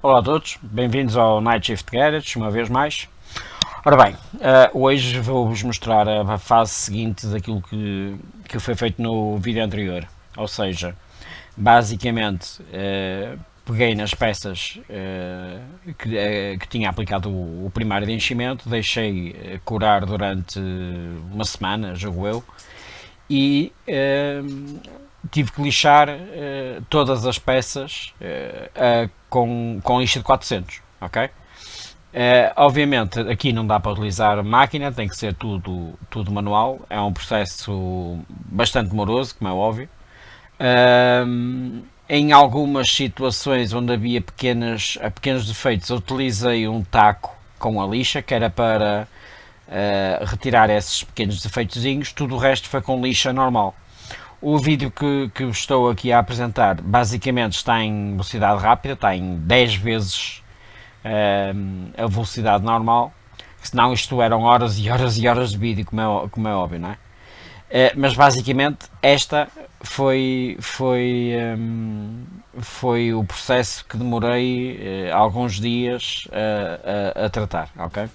Olá a todos, bem-vindos ao Night Shift Garage, uma vez mais. Ora bem, hoje vou-vos mostrar a fase seguinte daquilo que foi feito no vídeo anterior. Ou seja, basicamente peguei nas peças que tinha aplicado o primário de enchimento, deixei curar durante uma semana, julgo eu, e tive que lixar todas as peças com lixa de 400, ok? Obviamente aqui não dá para utilizar máquina, tem que ser tudo manual, é um processo bastante demoroso, como é óbvio. Em algumas situações onde havia pequenos defeitos, utilizei um taco com a lixa, que era para retirar esses pequenos defeitozinhos, tudo o resto foi com lixa normal. O vídeo que estou aqui a apresentar basicamente está em velocidade rápida, está em 10 vezes a velocidade normal, senão isto eram horas e horas e horas de vídeo, como é óbvio, não é? Mas basicamente esta foi o processo que demorei alguns dias a tratar, ok?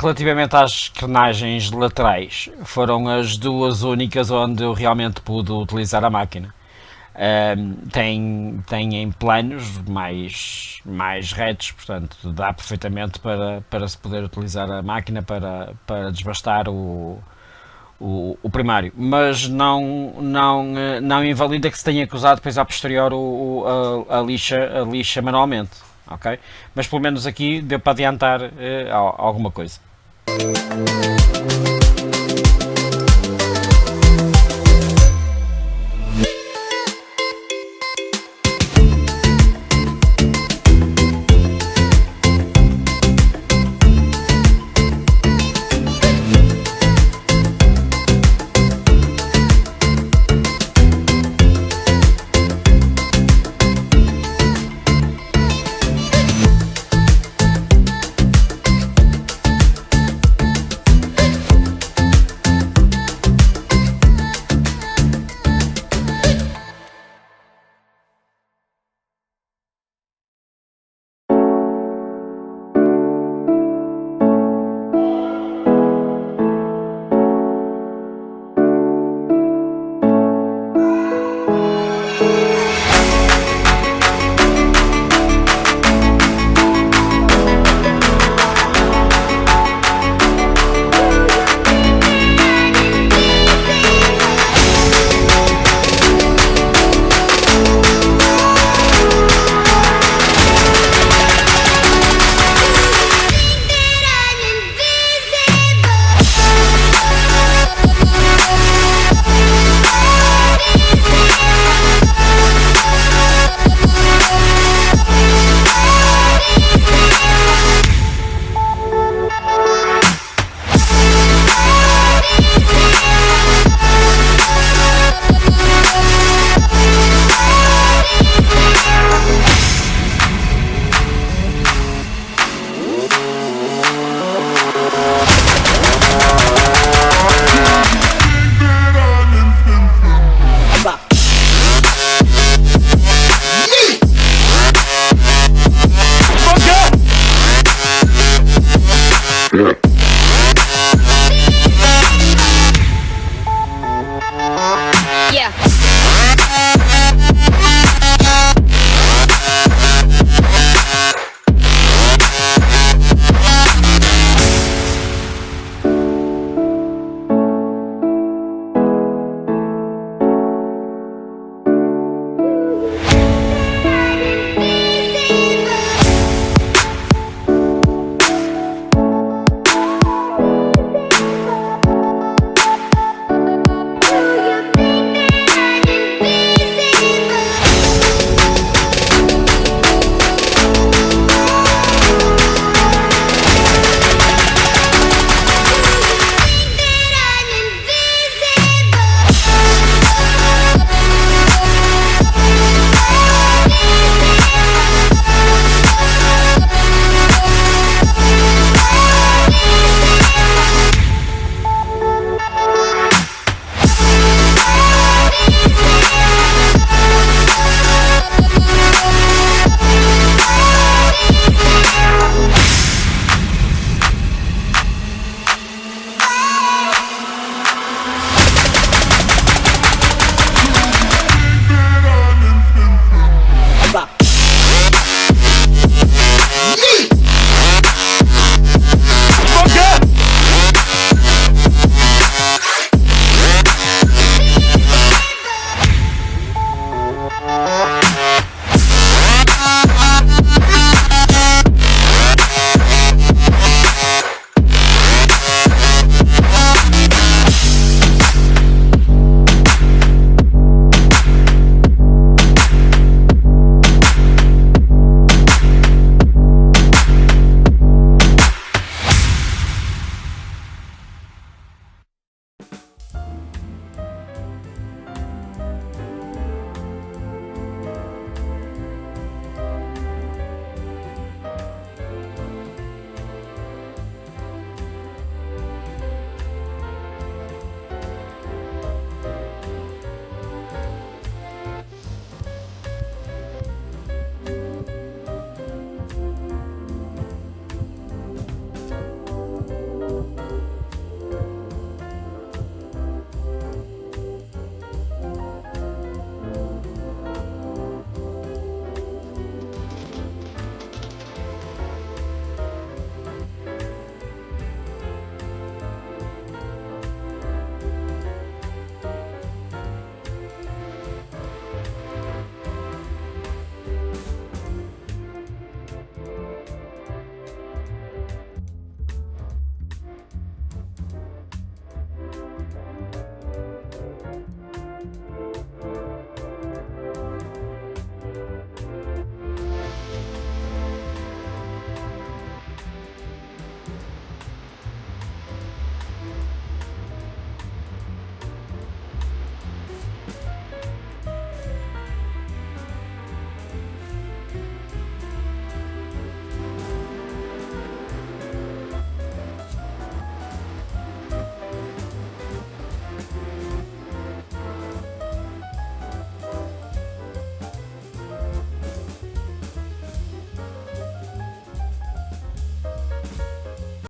Relativamente às crenagens laterais, foram as duas únicas onde eu realmente pude utilizar a máquina. Tem em planos mais retos, portanto dá perfeitamente para se poder utilizar a máquina para desbastar o primário, mas não invalida que se tenha que usar depois a posterior a lixa manualmente, ok? Mas pelo menos aqui deu para adiantar alguma coisa.